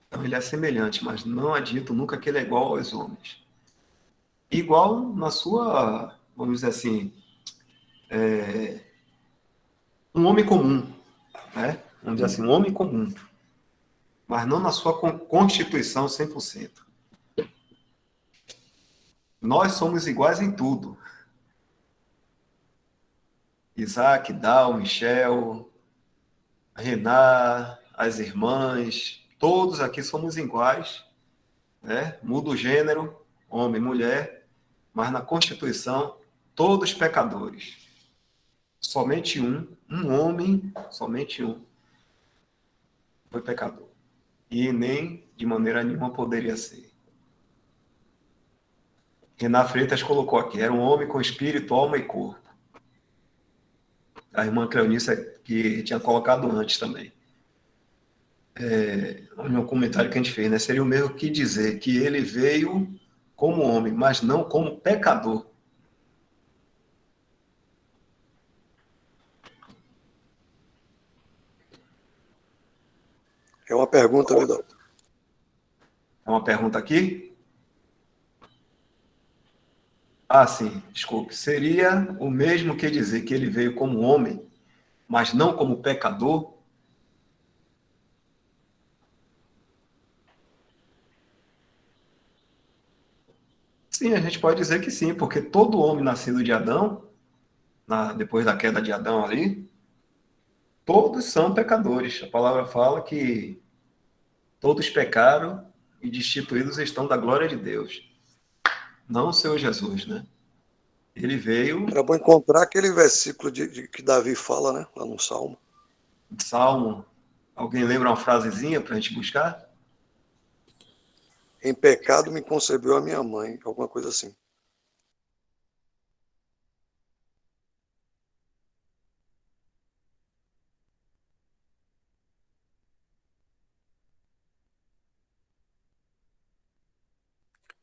Então ele é semelhante, mas não é dito nunca que ele é igual aos homens. Igual na sua, vamos dizer assim, um homem comum, né? Vamos dizer assim, um homem comum, mas não na sua constituição 100%. Nós somos iguais em tudo. Isaac, Dal, Michel, Renan, as irmãs, todos aqui somos iguais, né? Muda o gênero, homem, mulher, mas na Constituição, todos pecadores. Somente um homem, somente um, foi pecador. E nem de maneira nenhuma poderia ser. Renan Freitas colocou aqui, era um homem com espírito, alma e corpo. A irmã Cleonice, que tinha colocado antes também. No comentário que a gente fez, né? Seria o mesmo que dizer que ele veio como homem, mas não como pecador. É uma pergunta, Vidal. É uma pergunta aqui? Ah, sim, desculpe. Seria o mesmo que dizer que ele veio como homem, mas não como pecador? Sim, a gente pode dizer que sim, porque todo homem nascido de Adão, depois da queda de Adão ali, todos são pecadores. A palavra fala que todos pecaram e destituídos estão da glória de Deus. Não o Senhor Jesus, né? Ele veio, Era bom encontrar aquele versículo que Davi fala, né? Lá no Salmo. Salmo. Alguém lembra uma frasezinha para a gente buscar? Em pecado me concebeu a minha mãe. Alguma coisa assim.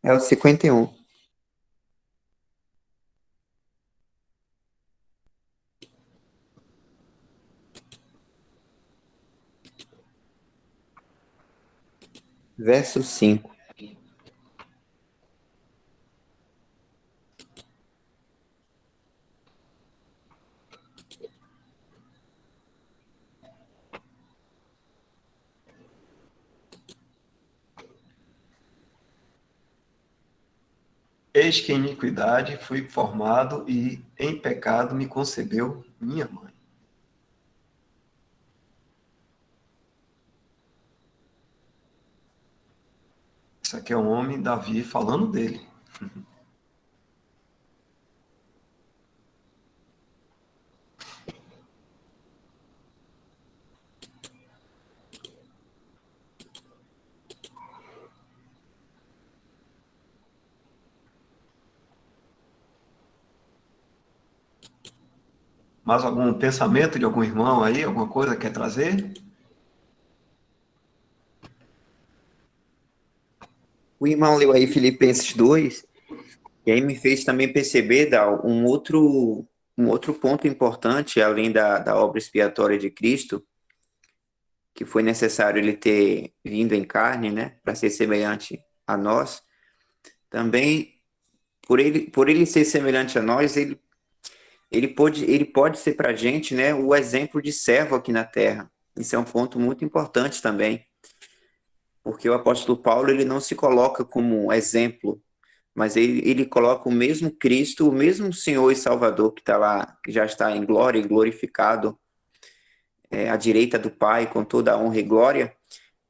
É o 51. Verso 5. Eis que em iniquidade fui formado e em pecado me concebeu minha mãe. Isso aqui é um homem, Davi, falando dele. Mais algum pensamento de algum irmão aí? Alguma coisa quer trazer? O irmão leu aí Filipenses 2, e aí me fez também perceber, Dal, um outro ponto importante, além da obra expiatória de Cristo, que foi necessário ele ter vindo em carne, né, para ser semelhante a nós. Também, por ele ser semelhante a nós, ele pode ser para a gente, né, o exemplo de servo aqui na Terra. Isso é um ponto muito importante também, porque o apóstolo Paulo ele não se coloca como exemplo, mas ele coloca o mesmo Cristo, o mesmo Senhor e Salvador que está lá, que já está em glória e glorificado, à direita do Pai, com toda a honra e glória,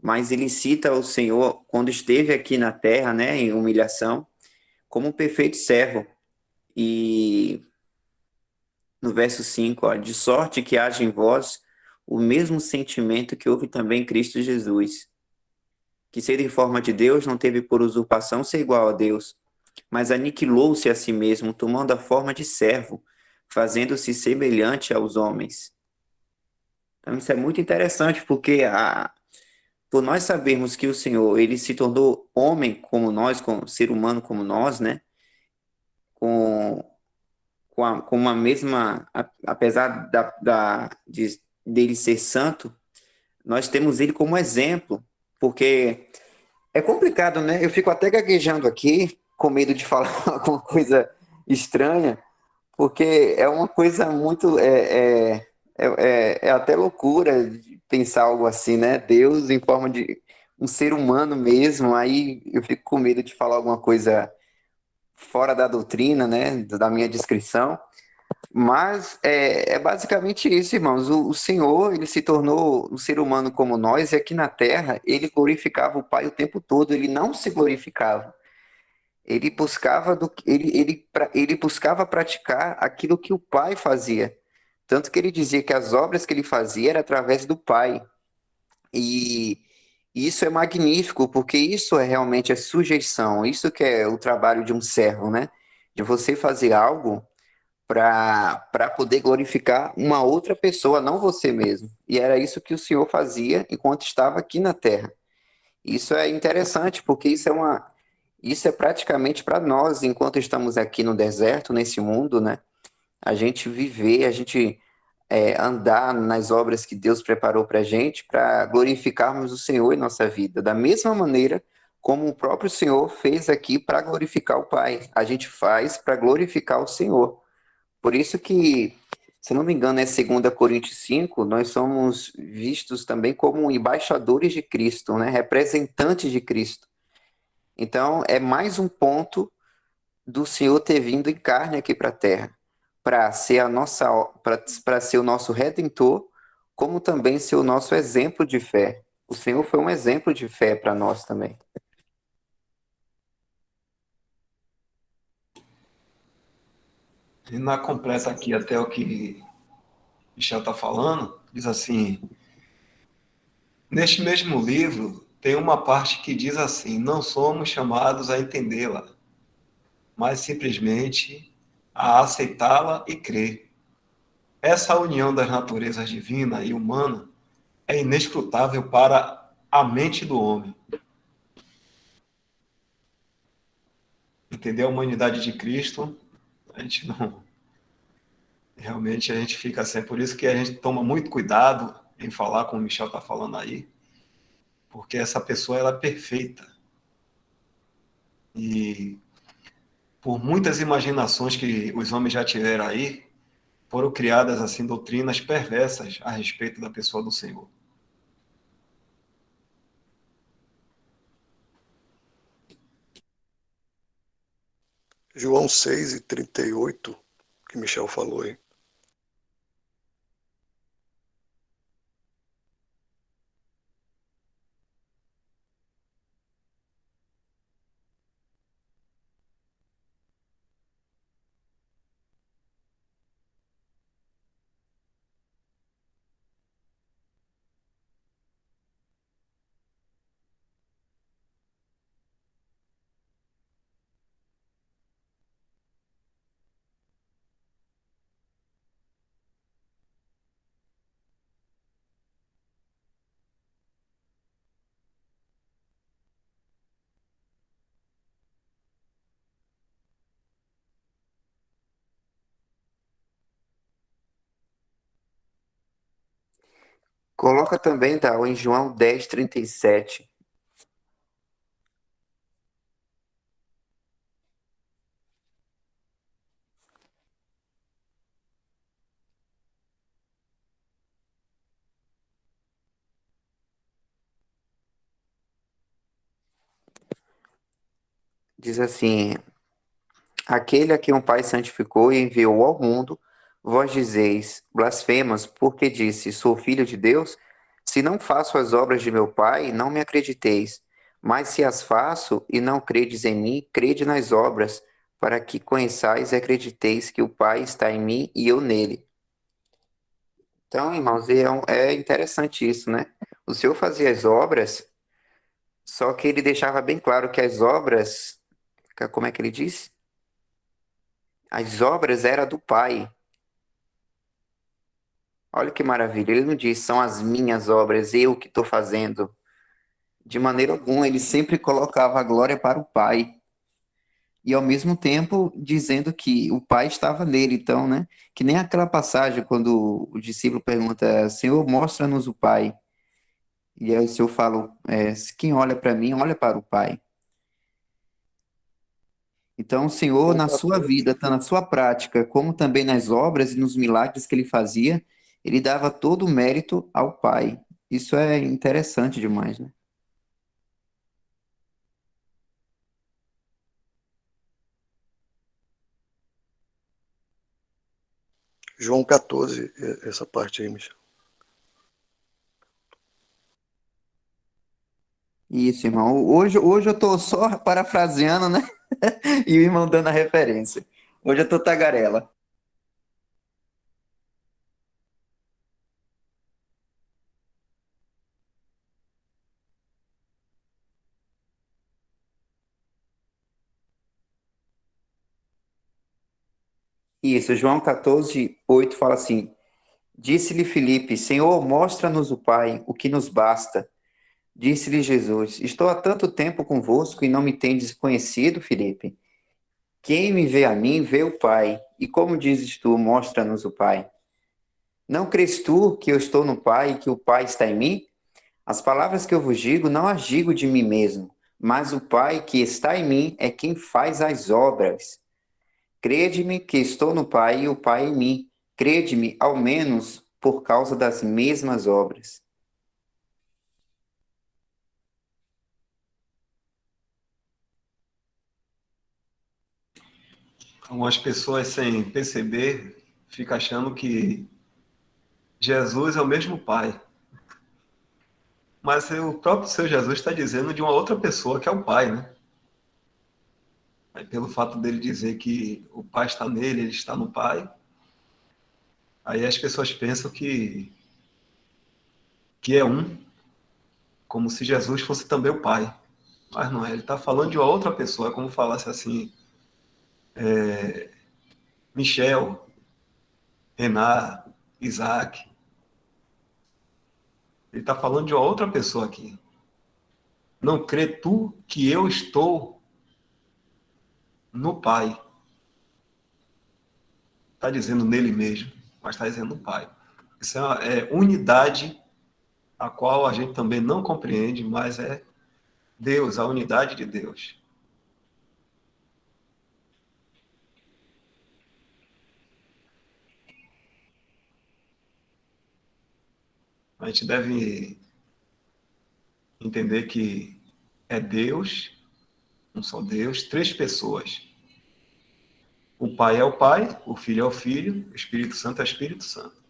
mas ele cita o Senhor quando esteve aqui na terra, né, em humilhação, como um perfeito servo. E no verso 5, ó, de sorte que haja em vós o mesmo sentimento que houve também em Cristo Jesus, que sendo em forma de Deus, não teve por usurpação ser igual a Deus, mas aniquilou-se a si mesmo, tomando a forma de servo, fazendo-se semelhante aos homens. Então isso é muito interessante, porque por nós sabermos que o Senhor, ele se tornou homem como nós, como ser humano como nós, né? Com, com uma mesma, apesar dele ser santo, nós temos ele como exemplo, porque é complicado, né? Eu fico até gaguejando aqui, com medo de falar alguma coisa estranha, porque é uma coisa muito. É até loucura de pensar algo assim, né? Deus em forma de um ser humano mesmo, aí eu fico com medo de falar alguma coisa fora da doutrina, né? Da minha descrição. Mas é basicamente isso, irmãos. O Senhor, ele se tornou um ser humano como nós, e aqui na Terra, ele glorificava o Pai o tempo todo, ele não se glorificava. Ele buscava, ele buscava praticar aquilo que o Pai fazia. Tanto que ele dizia que as obras que ele fazia era através do Pai. E E isso é magnífico, porque isso é realmente a sujeição, isso que é o trabalho de um servo, né? De você fazer algo para poder glorificar uma outra pessoa, não você mesmo. E era isso que o Senhor fazia enquanto estava aqui na terra. Isso é interessante, porque isso é praticamente para nós, enquanto estamos aqui no deserto, nesse mundo, né? A gente viver, a gente andar nas obras que Deus preparou para a gente, para glorificarmos o Senhor em nossa vida, da mesma maneira como o próprio Senhor fez aqui para glorificar o Pai. A gente faz para glorificar o Senhor. Por isso que, se não me engano, é 2 Coríntios 5, nós somos vistos também como embaixadores de Cristo, né? Representantes de Cristo. Então, é mais um ponto do Senhor ter vindo em carne aqui para a Terra, para ser para ser o nosso redentor, como também ser o nosso exemplo de fé. O Senhor foi um exemplo de fé para nós também. E na completa aqui até o que Michel está falando, diz assim: neste mesmo livro tem uma parte que diz assim: não somos chamados a entendê-la, mas simplesmente a aceitá-la e crer. Essa união das naturezas divina e humana é inescrutável para a mente do homem. Entender a humanidade de Cristo, a gente não. Realmente a gente fica assim. Por isso que a gente toma muito cuidado em falar, como o Michel está falando aí, porque essa pessoa ela é perfeita. E por muitas imaginações que os homens já tiveram aí, foram criadas assim doutrinas perversas a respeito da pessoa do Senhor. João 6:38, que Michel falou aí. Coloca também, tá, em João 10:37. Diz assim: aquele a quem o Pai santificou e enviou ao mundo, vós dizeis, blasfemas, porque disse, sou filho de Deus? Se não faço as obras de meu Pai, não me acrediteis. Mas se as faço e não credes em mim, crede nas obras, para que conheçais e acrediteis que o Pai está em mim e eu nele. Então, irmãos, é interessante isso, né? O Senhor fazia as obras, só que ele deixava bem claro que as obras, como é que ele disse? As obras eram do Pai. Olha que maravilha. Ele não diz, são as minhas obras, eu que estou fazendo. De maneira alguma, ele sempre colocava a glória para o Pai. E ao mesmo tempo dizendo que o Pai estava nele. Então, né? Que nem aquela passagem quando o discípulo pergunta, Senhor, mostra-nos o Pai. E aí o Senhor fala, quem olha para mim, olha para o Pai. Então, o Senhor, João na sua 14, vida, tá na sua prática, como também nas obras e nos milagres que ele fazia, ele dava todo o mérito ao Pai. Isso é interessante demais, né? João 14, essa parte aí, Michel. Isso, irmão. Hoje eu tô só parafraseando, né? E o irmão dando a referência. Hoje eu tô tagarela. Isso, João 14:8 fala assim: Disse-lhe Filipe, Senhor, mostra-nos o Pai, o que nos basta. Disse-lhe Jesus, estou há tanto tempo convosco e não me tendes conhecido, Filipe? Quem me vê a mim, vê o Pai. E como dizes tu, mostra-nos o Pai? Não crês tu que eu estou no Pai e que o Pai está em mim? As palavras que eu vos digo, não as digo de mim mesmo, mas o Pai que está em mim é quem faz as obras. Crede-me que estou no Pai e o Pai em mim. Crede-me, ao menos, por causa das mesmas obras. Algumas pessoas, sem perceber, ficam achando que Jesus é o mesmo Pai. Mas o próprio Senhor Jesus está dizendo de uma outra pessoa que é o Pai, né? Aí, pelo fato dele dizer que o Pai está nele, ele está no Pai, aí as pessoas pensam que é um, como se Jesus fosse também o Pai. Mas não é, ele está falando de uma outra pessoa, é como falasse assim, Michel, Renan, Isaac. Ele está falando de uma outra pessoa aqui. Não crê tu que eu estou no Pai. Está dizendo nele mesmo, mas está dizendo no Pai. Isso é unidade, a qual a gente também não compreende, mas é Deus, a unidade de Deus. A gente deve entender que é Deus, um só Deus, três pessoas. O Pai é o Pai, o Filho é o Filho, o Espírito Santo é o Espírito Santo.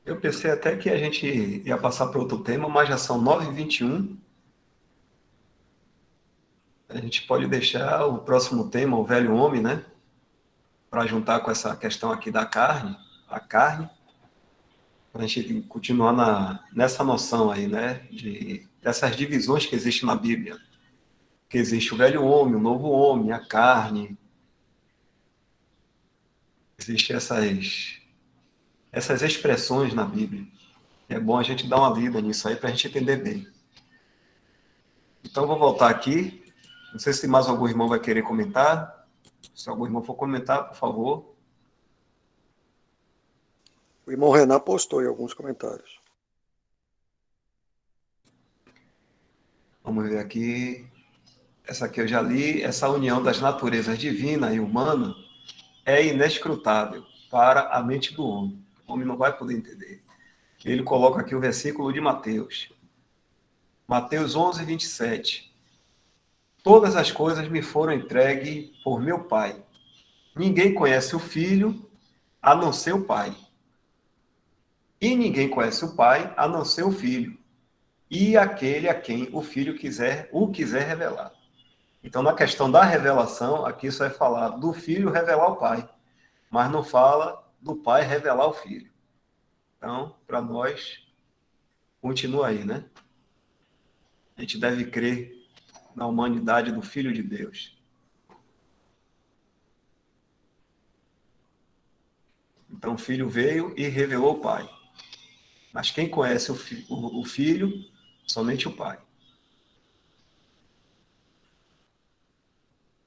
Eu pensei até que a gente ia passar para outro tema, mas já são 9h21. A gente pode deixar o próximo tema, o velho homem, né? Para juntar com essa questão aqui da carne, a carne, para a gente continuar nessa noção aí, né? Dessas divisões que existem na Bíblia. Que existe o velho homem, o novo homem, a carne. Existem essas expressões na Bíblia. É bom a gente dar uma lida nisso aí para a gente entender bem. Então, vou voltar aqui. Não sei se mais algum irmão vai querer comentar. Se algum irmão for comentar, por favor. O irmão Renan postou em alguns comentários. Vamos ver aqui. Essa aqui eu já li. Essa união das naturezas divina e humana é inescrutável para a mente do homem. O homem não vai poder entender. Ele coloca aqui o versículo de Mateus. Mateus 11:27. Todas as coisas me foram entregues por meu Pai. Ninguém conhece o Filho a não ser o Pai. E ninguém conhece o Pai a não ser o Filho. E aquele a quem o Filho quiser revelar. Então, na questão da revelação, aqui só é falar do Filho revelar o Pai, mas não fala do Pai revelar o Filho. Então, para nós, continua aí, né? A gente deve crer na humanidade do Filho de Deus. Então, o Filho veio e revelou o Pai. Mas quem conhece o Filho, somente o Pai.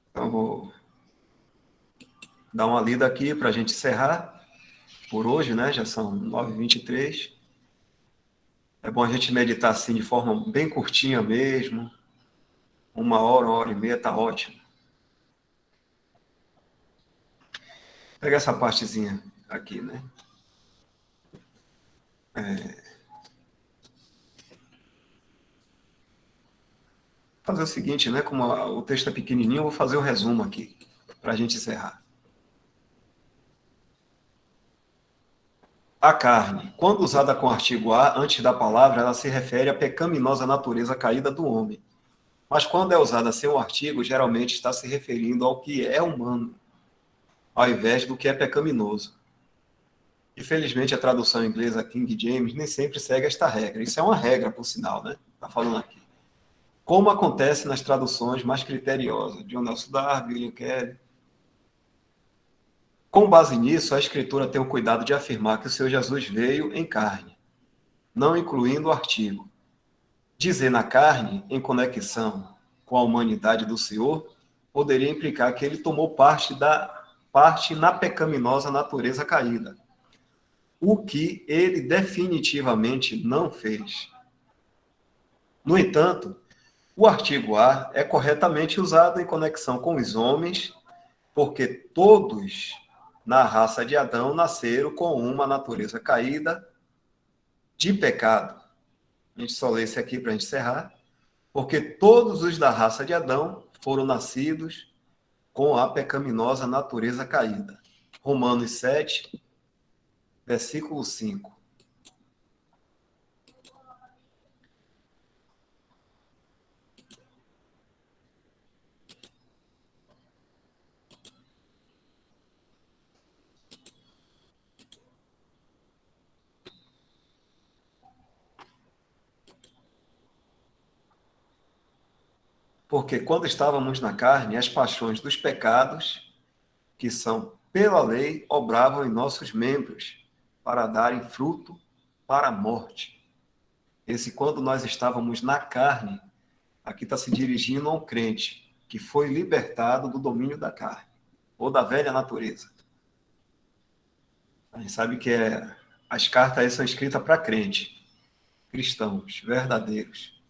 Então, vou dar uma lida aqui para a gente encerrar por hoje, né? Já são 9h23. É bom a gente meditar assim de forma bem curtinha mesmo. 1 hora, 1h30, tá ótimo. Pega essa partezinha aqui, né? Fazer o seguinte, né? Como o texto é pequenininho, eu vou fazer o resumo aqui, para a gente encerrar. A carne, quando usada com artigo a, antes da palavra, ela se refere à pecaminosa natureza caída do homem. Mas quando é usada sem o artigo, geralmente está se referindo ao que é humano. ao invés do que é pecaminoso. Infelizmente, a tradução inglesa King James nem sempre segue esta regra. Isso é uma regra, por sinal, né? Está falando aqui. Como acontece nas traduções mais criteriosas, John Nelson Darby, William Carey. Com base nisso, a Escritura tem o cuidado de afirmar que o Senhor Jesus veio em carne, não incluindo o artigo. Dizer na carne, em conexão com a humanidade do Senhor, poderia implicar que ele tomou parte na pecaminosa natureza caída, o que ele definitivamente não fez. No entanto, o artigo A é corretamente usado em conexão com os homens, porque todos na raça de Adão nasceram com uma natureza caída de pecado. A gente só lê esse aqui para a gente encerrar. Porque todos os da raça de Adão foram nascidos com a pecaminosa natureza caída. Romanos 7, versículo 5. Porque quando estávamos na carne, as paixões dos pecados, que são pela lei, obravam em nossos membros, para darem fruto para a morte. Esse quando nós estávamos na carne, aqui está se dirigindo a um crente que foi libertado do domínio da carne, ou da velha natureza. A gente sabe que as cartas aí são escritas para crente, cristãos, verdadeiros.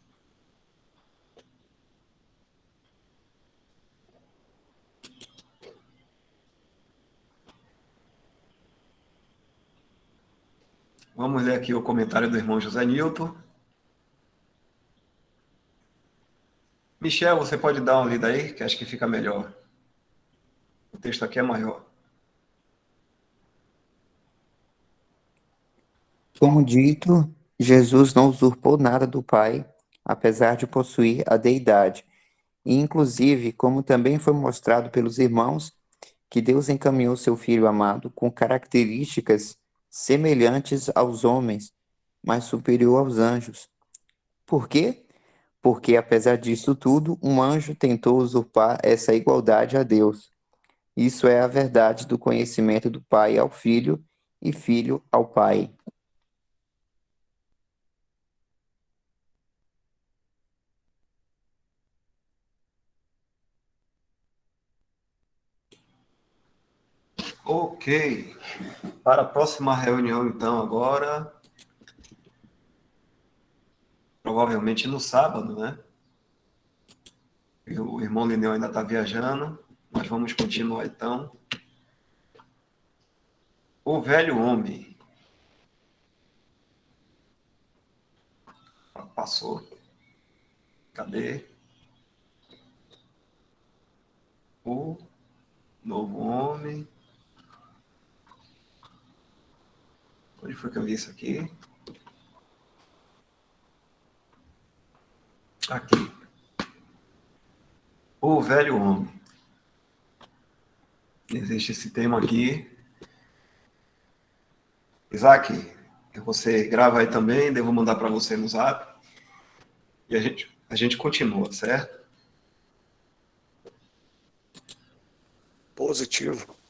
Vamos ler aqui o comentário do irmão José Nilton. Michel, você pode dar uma lida aí, que acho que fica melhor. O texto aqui é maior. Como dito, Jesus não usurpou nada do Pai, apesar de possuir a deidade. E, inclusive, como também foi mostrado pelos irmãos, que Deus encaminhou seu Filho amado com características semelhantes aos homens, mas superior aos anjos. Por quê? Porque, apesar disso tudo, um anjo tentou usurpar essa igualdade a Deus. Isso é a verdade do conhecimento do Pai ao Filho e Filho ao Pai. Ok. Para a próxima reunião, então, agora, provavelmente no sábado, né? O irmão Lineu ainda está viajando. Nós vamos continuar, então. O velho homem. Passou. Cadê? O novo homem. Onde foi que eu vi isso aqui? Aqui. O velho homem. Existe esse tema aqui. Isaac, você grava aí também, devo mandar para você no Zap. E a gente continua, certo? Positivo.